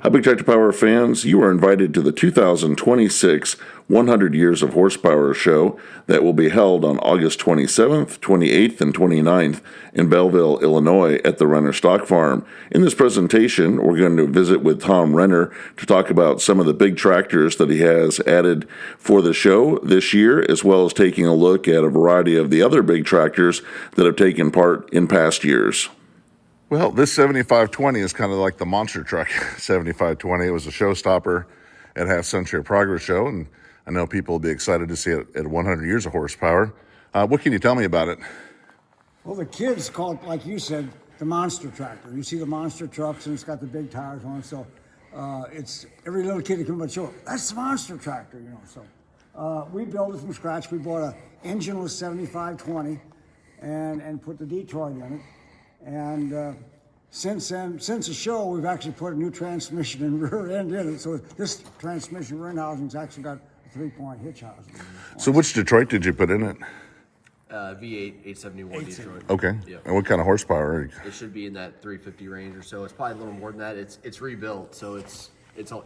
Hi, Big Tractor Power fans. You are invited to the 2026 100 Years of Horsepower show that will be held on August 27th, 28th, and 29th in Belleville, Illinois at the Renner Stock Farm. In this presentation, we're going to visit with Tom Renner to talk about some of the big tractors that he has added for the show this year, as well as taking a look at a variety of the other big tractors that have taken part in past years. Well, this 7520 is kind of like the monster truck 7520. It was a showstopper at Half Century Progress Show, and I know people will be excited to see it at 100 years of horsepower. What can you tell me about it? Well, the kids call it, like you said, the monster tractor. You see the monster trucks, and it's got the big tires on it, so it's every little kid that comes up and show, that's the monster tractor, you know. So we built it from scratch. We bought an engineless 7520 and put the Detroit in it. And since the show, we've actually put a new transmission and rear end in it. So this transmission rear end housing's actually got a 3-point hitch housing. So which Detroit did you put in it? V8 871 Detroit. Okay. Yep. And what kind of horsepower? It should be in that 350 range or so. It's probably a little more than that. It's rebuilt, so it's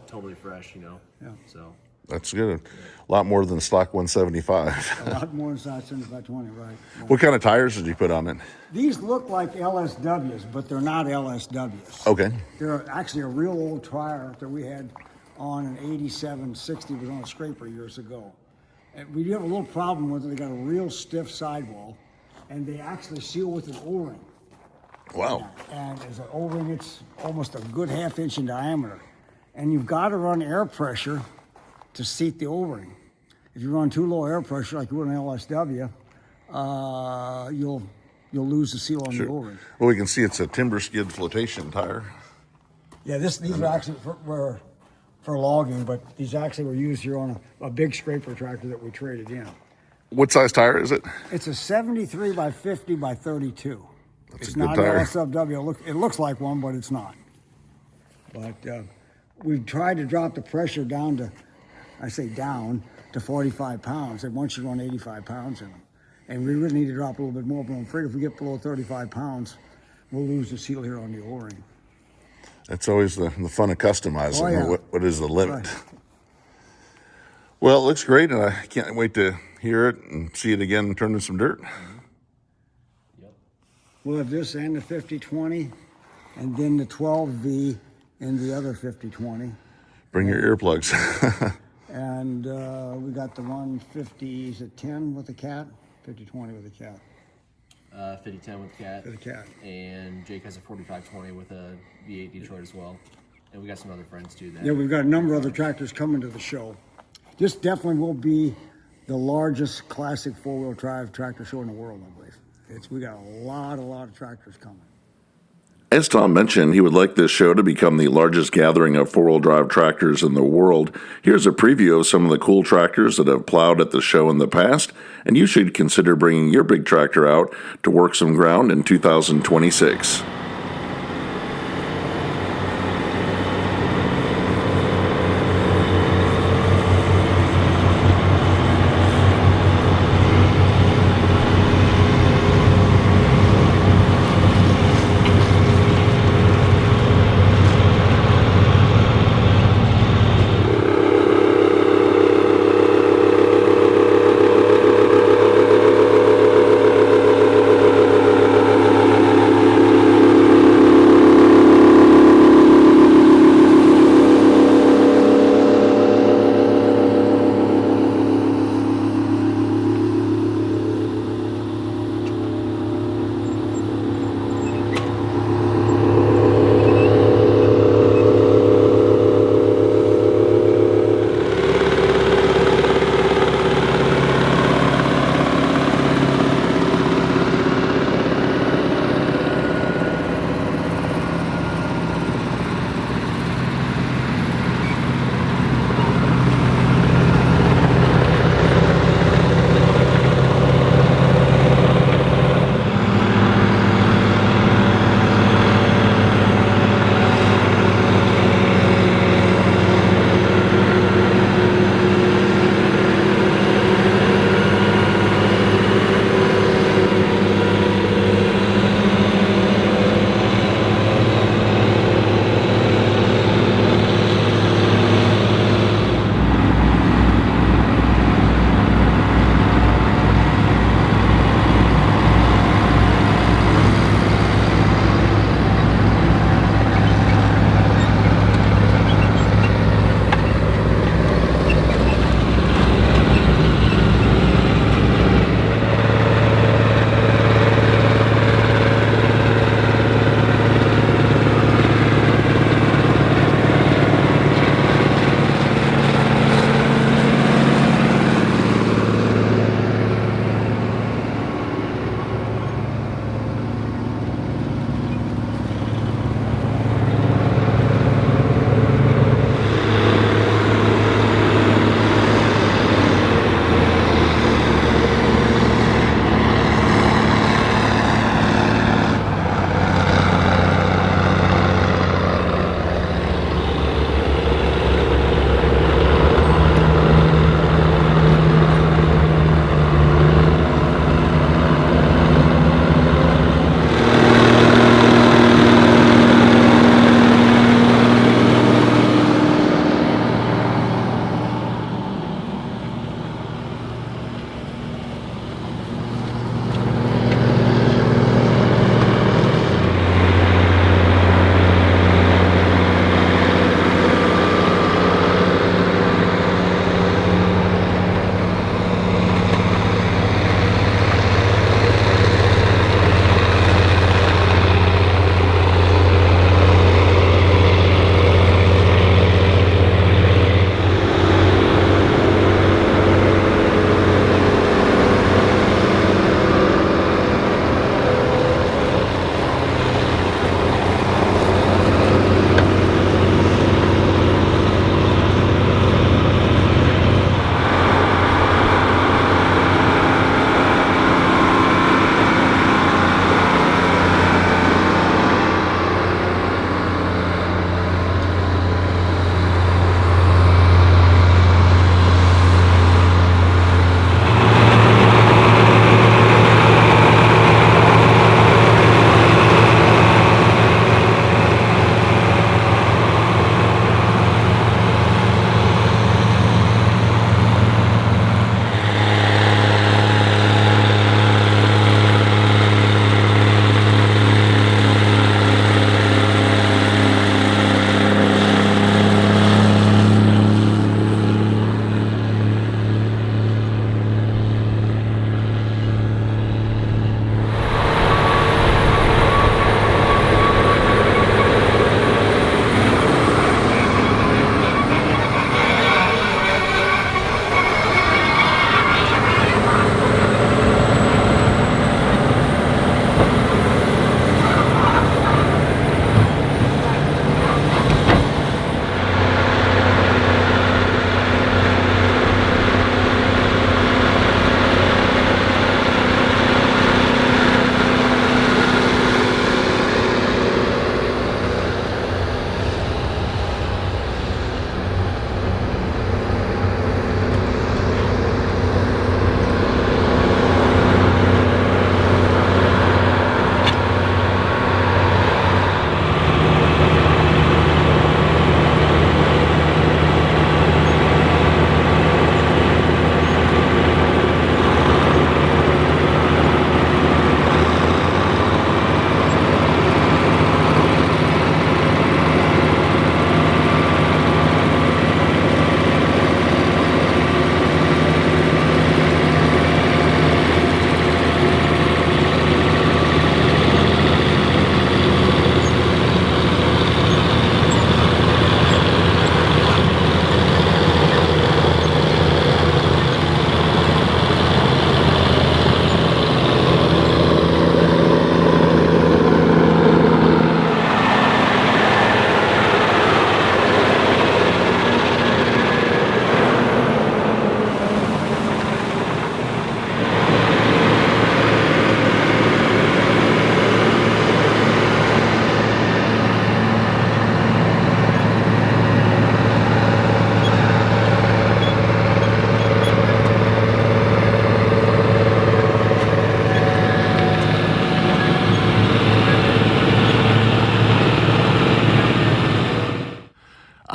totally fresh, you know. Yeah. So That's good. A lot more than stock 175. A lot more than 7520, right? Yeah. What kind of tires did you put on it? These look like LSWs, but they're not LSWs. Okay. They're actually a real old tire that we had on an 8760. Was on a scraper years ago. And we do have a little problem with it. They got a real stiff sidewall, and they actually seal with an O-ring. Wow. And as an O-ring, it's almost a good ½ inch in diameter. And you've got to run air pressure to seat the O-ring. If you run too low air pressure, like you would an LSW, you'll lose the seal on the O-ring. Well, we can see it's a timber skid flotation tire. Yeah, these are actually for logging, but these actually were used here on a big scraper tractor that we traded in. What size tire is it? It's a 73 by 50 by 32. That's it's a good not tire. an LSW. It looks like one, but it's not. But we've tried to drop the pressure down to, I say down, to 45 pounds. And once you run 85 pounds in them. And we really need to drop a little bit more, but I'm afraid if we get below 35 pounds, we'll lose the seal here on the O-ring. That's always the fun of customizing. Oh, yeah. What is the limit? Right. Well, it looks great, and I can't wait to hear it and see it again and turn in some dirt. yep. We'll have this and the 5020, and then the 12V and the other 5020. Bring your earplugs. And we got the 150, is it 10 with the cat? 5020 with the cat. 5010 with cat. For the cat. And Jake has a 4520 with a V8 Detroit as well. And we got some other friends too. Yeah, we've got a number of other tractors coming to the show. This definitely will be the largest classic four-wheel drive tractor show in the world, I believe. We got a lot of tractors coming. As Tom mentioned, he would like this show to become the largest gathering of four-wheel drive tractors in the world. Here's a preview of some of the cool tractors that have plowed at the show in the past, and you should consider bringing your big tractor out to work some ground in 2026.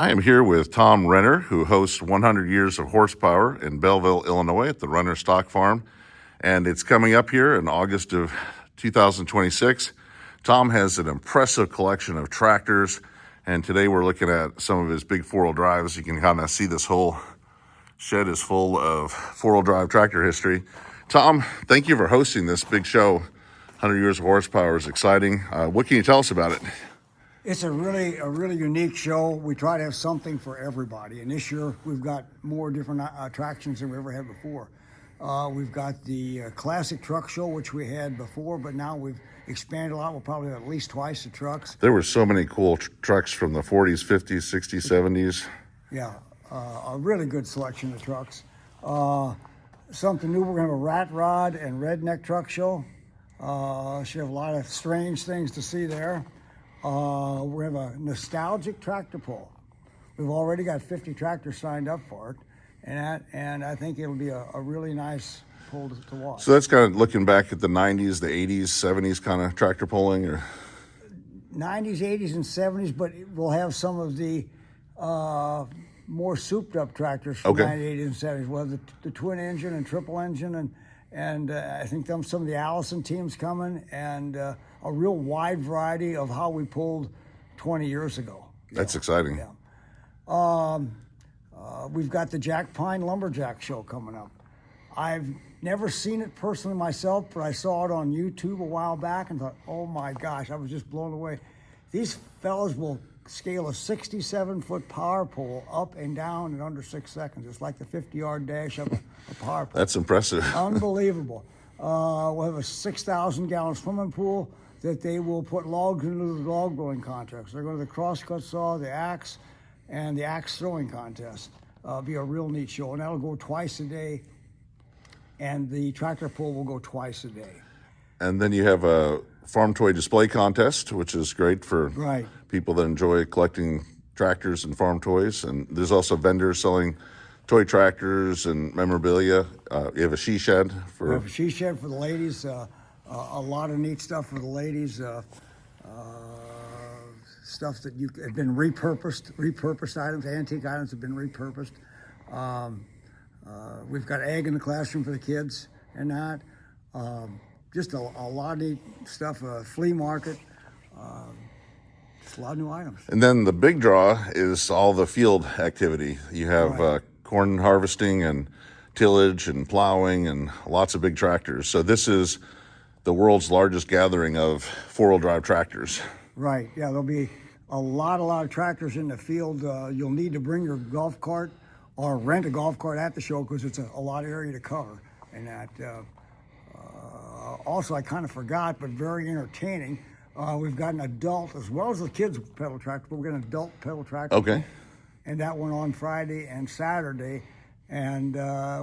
I am here with Tom Renner, who hosts 100 Years of Horsepower in Belleville, Illinois at the Renner Stock Farm. And it's coming up here in August of 2026. Tom has an impressive collection of tractors, and today we're looking at some of his big four-wheel drives. You can kind of see this whole shed is full of four-wheel drive tractor history. Tom, thank you for hosting this big show. 100 Years of Horsepower is exciting. What can you tell us about it? It's a really unique show. We try to have something for everybody, and this year we've got more different attractions than we ever had before. We've got the classic truck show, which we had before, but now we've expanded a lot. We'll probably have at least twice the trucks. There were so many cool trucks from the 40s, 50s, 60s, 70s. Yeah, a really good selection of trucks. Something new, we're going to have a rat rod and redneck truck show. Should have a lot of strange things to see there. We have a nostalgic tractor pull. We've already got 50 tractors signed up for it, and I think it'll be a really nice pull to watch. So that's kind of looking back at the 90s, the 80s, 70s kind of tractor pulling, or 90s, 80s, and 70s, but we'll have some of the more souped-up tractors from Okay. 90s, 80s, and 70s. We'll have the twin engine and triple engine, and I think some of the Allison teams coming, and a real wide variety of how we pulled 20 years ago. that's exciting. Yeah. We've got the Jack Pine Lumberjack show coming up. I've never seen it personally myself, but I saw it on YouTube a while back and thought, oh my gosh, I was just blown away. These fellas will scale a 67-foot power pole up and down in under 6 seconds. It's like the 50-yard dash of a power pole. That's impressive. Unbelievable. We'll have a 6,000-gallon swimming pool that they will put logs into the log throwing contest. They're going to the crosscut saw, the axe, and the axe throwing contest. Be a real neat show, and that'll go twice a day, and the tractor pull will go twice a day. And then you have a farm toy display contest, which is great for Right. people that enjoy collecting tractors and farm toys. And there's also vendors selling toy tractors and memorabilia. You have a she shed We for have a she shed for the ladies, a lot of neat stuff for the ladies, stuff that have been repurposed items, antique items have been repurposed. We've got egg in the classroom for the kids and that. Just a lot of neat stuff, flea market, just a lot of new items. And then the big draw is all the field activity. You have Right. corn harvesting and tillage and plowing and lots of big tractors. So this is the world's largest gathering of four-wheel drive tractors. Right, yeah, there'll be a lot of tractors in the field. You'll need to bring your golf cart or rent a golf cart at the show because it's a lot of area to cover. And that, also, I kind of forgot, but very entertaining. We've got an adult as well as the kids pedal tractor, but we've got an adult pedal tractor. Okay. And that went on Friday and Saturday, and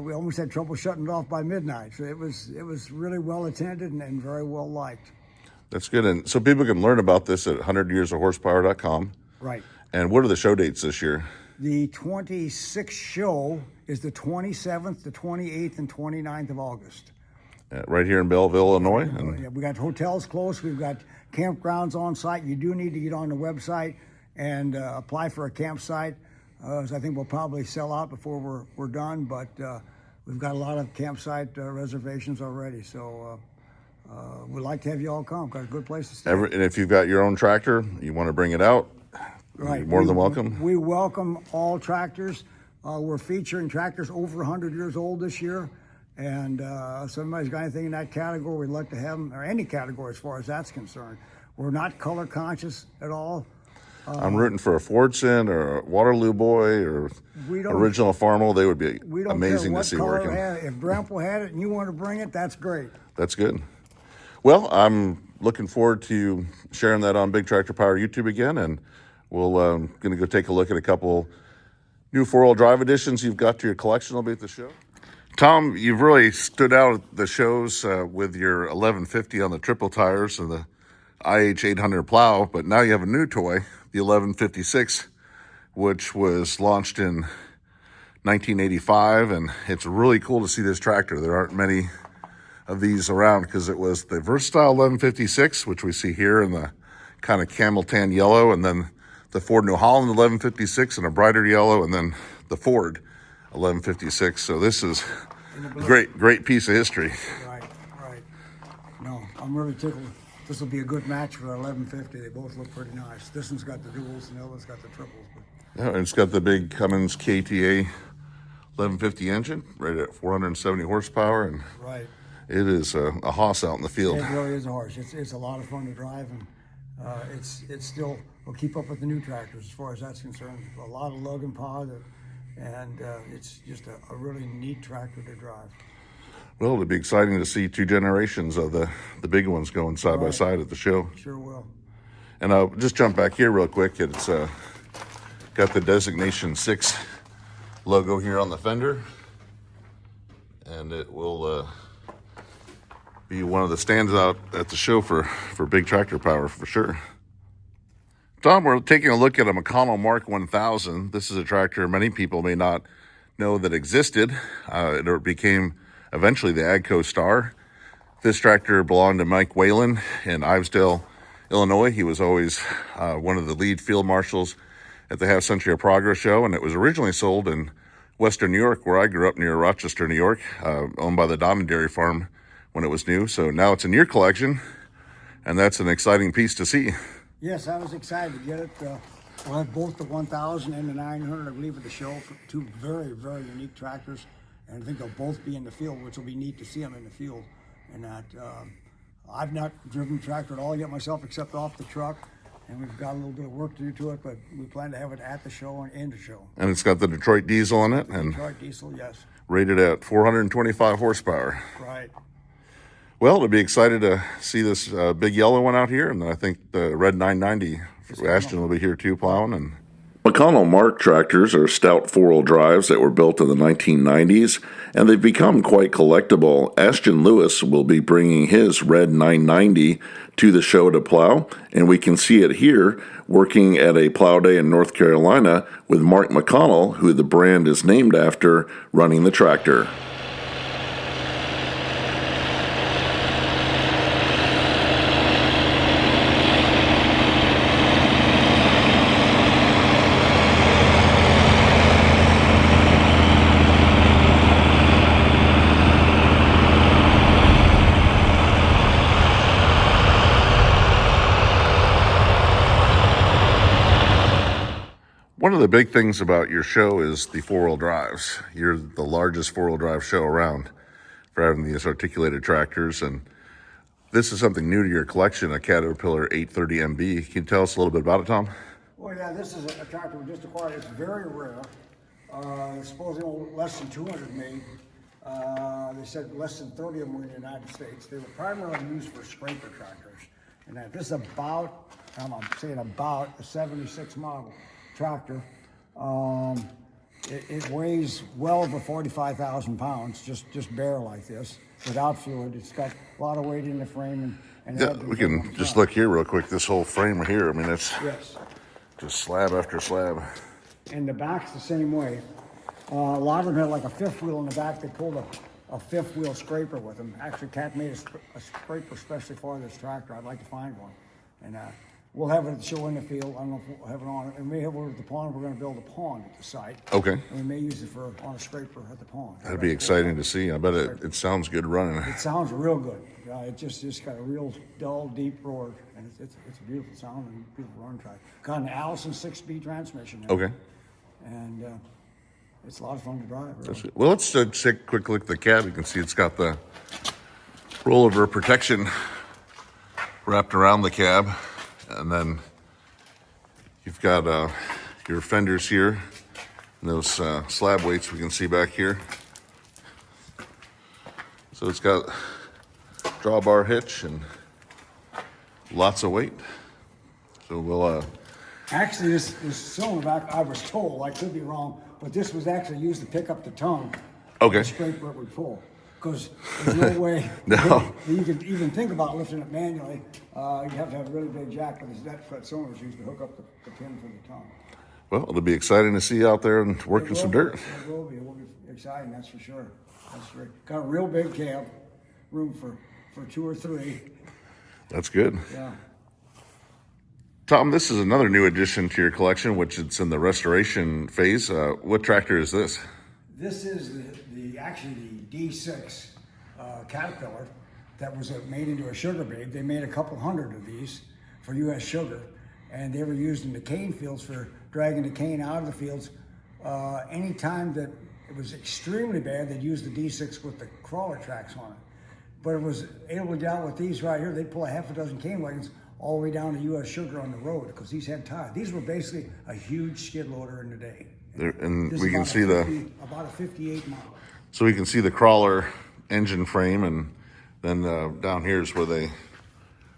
we almost had trouble shutting it off by midnight. So it was really well attended and very well liked. That's good. And so people can learn about this at 100yearsofhorsepower.com. Right. And what are the show dates this year? The 26th show is the 27th, the 28th, and 29th of August. Right here in Belleville, Illinois. And Yeah, we got hotels close. We've got campgrounds on site. You do need to get on the website and apply for a campsite. So I think we'll probably sell out before we're done, but we've got a lot of campsite reservations already. So we'd like to have you all come. Got a good place to stay. and if you've got your own tractor, you want to bring it out, Right. you're more than welcome. We welcome all tractors. We're featuring tractors over 100 years old this year. And if somebody's got anything in that category, we'd like to have them, or any category as far as that's concerned. We're not color conscious at all. I'm rooting for a Fordson or a Waterloo Boy or We don't- original Farmall. They would be We don't amazing care to see what color working. it had. If Brample had it and you want to bring it, that's great. That's good. Well, I'm looking forward to sharing that on Big Tractor Power YouTube again, and we'll going to go take a look at a couple new four-wheel drive additions you've got to your collection. I'll be at the show. Tom, you've really stood out at the shows with your 1150 on the triple tires and the IH 800 plow, but now you have a new toy, the 1156, which was launched in 1985, and it's really cool to see this tractor. There aren't many of these around because it was the versatile 1156, which we see here in the kind of camel tan yellow, and then the Ford New Holland 1156 in a brighter yellow, and then the Ford 1156. So this is a great piece of history. Right. No, I'm really tickled. This will be a good match for the 1150. They both look pretty nice. This one's got the duals and the other one's got the triples. But Yeah, and it's got the big Cummins KTA 1150 engine, right at 470 horsepower, and right. it is a hoss out in the field. It really is a horse. It's a lot of fun to drive, and it's still will keep up with the new tractors as far as that's concerned. A lot of lug and power, and it's just a really neat tractor to drive. Well, it'll be exciting to see two generations of the big ones going side by side at the show. Sure will. And I'll just jump back here real quick. It's got the Designation 6 logo here on the fender, and it will be one of the stands out at the show for Big Tractor Power for sure. Tom, we're taking a look at a McConnell Mark 1000. This is a tractor many people may not know that existed. It became eventually the AGCO Star. This tractor belonged to Mike Whalen in Ivesdale, Illinois. He was always one of the lead field marshals at the Half Century of Progress show, and it was originally sold in Western New York, where I grew up near Rochester, New York, owned by the Donnen Dairy Farm when it was new. So now it's in your collection, and that's an exciting piece to see. Yes, I was excited to get it. We'll have both the 1000 and the 900, I believe, at the show. For two very, very unique tractors, and I think they'll both be in the field, which will be neat to see them in the field. And that I've not driven the tractor at all yet myself, except off the truck. And we've got a little bit of work to do to it, but we plan to have it at the show and in the show. And it's got the Detroit diesel in it, and Detroit diesel, yes. rated at 425 horsepower. Right. Well, to be excited to see this big yellow one out here, and I think the red 990 Ashton will be here too, plowing. And McConnell Mark tractors are stout four-wheel drives that were built in the 1990s, and they've become quite collectible. Ashton Lewis will be bringing his red 990 to the show to plow, and we can see it here working at a plow day in North Carolina with Mark McConnell, who the brand is named after, running the tractor. one of the big things about your show is the four-wheel drives. You're the largest four-wheel drive show around for having these articulated tractors, and this is something new to your collection, a Caterpillar 830MB. Can you tell us a little bit about it, Tom? Well, yeah, this is a tractor we just acquired. It's very rare. It's supposedly less than 200 made. They said less than 30 of them were in the United States. They were primarily used for scraper tractors. And that this is about, I'm saying about, a 76 model tractor. It weighs well over 45,000 pounds, just bare like this, without fluid. It's got a lot of weight in the frame. And Yeah, we can just look here real quick. This whole frame here, I mean, it's just slab after slab. And the back's the same way. A lot of them had like a fifth wheel in the back. They pulled a fifth wheel scraper with them. Actually, Cat made a scraper especially for this tractor. I'd like to find one. And we'll have it at the show in the field. I don't know if we'll have it on. And we may have it at the pond. We're going to build a pond at the site. Okay. And we may use it on a scraper at the pond. That'd be exciting to see. I bet it sounds good running. It sounds real good. It just got a real dull, deep roar. And it's a beautiful sound and a beautiful run track. Got an Allison 6-speed transmission. Okay. And it's a lot of fun to drive. Really. Well, let's take a quick look at the cab. You can see it's got the rollover protection wrapped around the cab. And then you've got your fenders here, and those slab weights we can see back here. So it's got drawbar hitch and lots of weight. So we'll... Actually, this cylinder back, I was told, I could be wrong, but this was actually used to pick up the tongue. Okay. The scraper it would pull. Because there's no way No. you can even think about lifting it manually. You have to have a really big jack, but that cylinder is used to hook up the pin for the tongue. Well, it'll be exciting to see you out there and working some dirt. It will be. It will be exciting, that's for sure. That's great. Got a real big cab, room for 2 or 3. That's good. Yeah. Tom, this is another new addition to your collection, which it's in the restoration phase. What tractor is this? This is actually the D6 Caterpillar that was made into a sugar babe. They made a couple hundred of these for U.S. Sugar, and they were used in the cane fields for dragging the cane out of the fields. Anytime that it was extremely bad, they'd use the D6 with the crawler tracks on it. But it was able to get out with these right here. They'd pull a half a dozen cane wagons all the way down to U.S. Sugar on the road because these had tires. These were basically a huge skid loader in the day. And This we is can about see about a 58 model. so we can see the crawler engine frame, and then down here is where they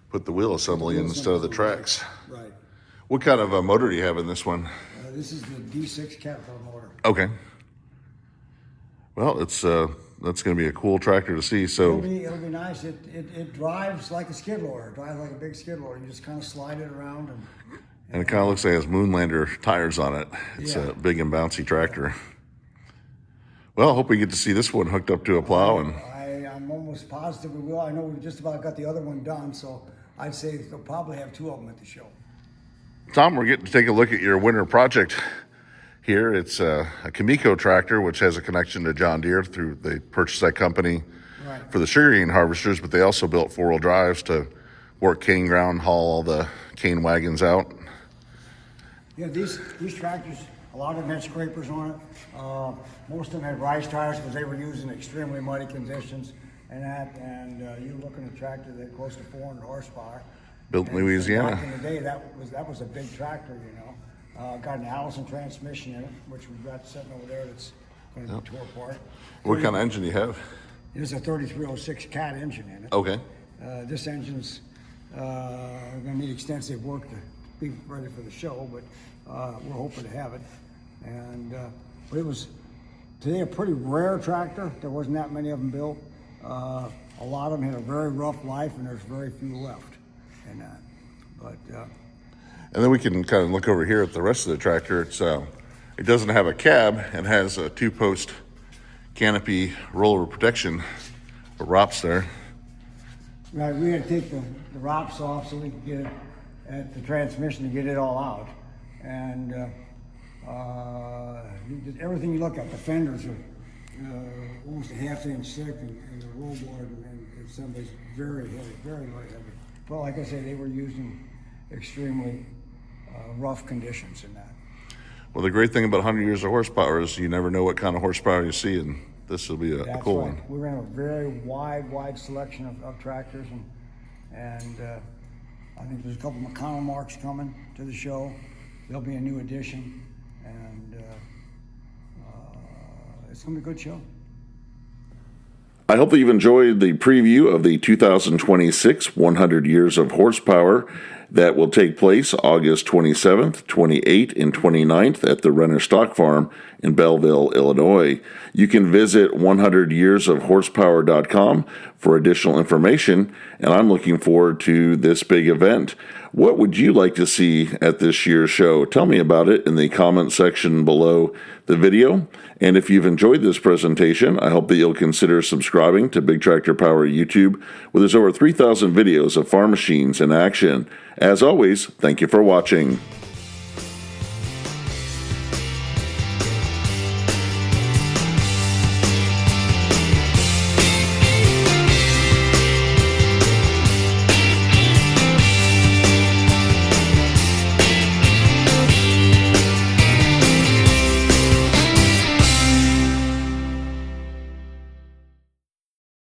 put the wheel assembly in instead of the tracks. Right. What kind of a motor do you have in this one? This is the D6 Caterpillar motor. Okay. Well, it's that's going to be a cool tractor to see. So It'll be nice. It drives like a skid loader. It drives like a big skid loader. You just kind of slide it around and it kind of looks like it has Moonlander tires on it. It's Yeah. a big and bouncy tractor. Well, I hope we get to see this one hooked up to a plow. And I'm almost positive we will. I know we just about got the other one done, so I'd say they'll probably have two of them at the show. Tom, we're getting to take a look at your winter project here. It's a Kamiko tractor, which has a connection to John Deere through they purchased that company Right. for the sugarcane harvesters, but they also built four-wheel drives to work cane ground, haul all the cane wagons out. Yeah, these tractors, a lot of them had scrapers on it. Most of them had rise tires because they were used in extremely muddy conditions and that. And you're looking at a tractor that close to 400 horsepower. Built in And Louisiana. Back in the day, that was a big tractor, you know. Got an Allison transmission in it, which we've got sitting over there that's going to be tore apart. What kind of engine do you have? There's a 3306 Cat engine in it. Okay. This engine's going to need extensive work to be ready for the show, but we're hoping to have it. And but it was today a pretty rare tractor. There wasn't that many of them built. A lot of them had a very rough life, and there's very few left in that. But And then we can kind of look over here at the rest of the tractor. It doesn't have a cab and has a two-post canopy rollover protection for ROPS there. right, we had to take the ROPS off so we could get it at the transmission to get it all out. And everything you look at, the fenders are almost a half-inch thick, and the rollboard and assembly's very heavy, very, very heavy. But like I say, they were used in extremely rough conditions in that. Well, the great thing about 100 years of horsepower is you never know what kind of horsepower you see, and this will be a That's cool right. one. We ran a very wide selection of tractors, and I think there's a couple McConnell marks coming to the show. There'll be a new addition, and it's going to be a good show. I hope that you've enjoyed the preview of the 2026 100 Years of Horsepower that will take place August 27th, 28th, and 29th at the Renner Stock Farm in Belleville, Illinois. You can visit 100yearsofhorsepower.com for additional information, and I'm looking forward to this big event. What would you like to see at this year's show? Tell me about it in the comment section below the video. And if you've enjoyed this presentation, I hope that you'll consider subscribing to Big Tractor Power YouTube, where there's over 3,000 videos of farm machines in action. As always, thank you for watching.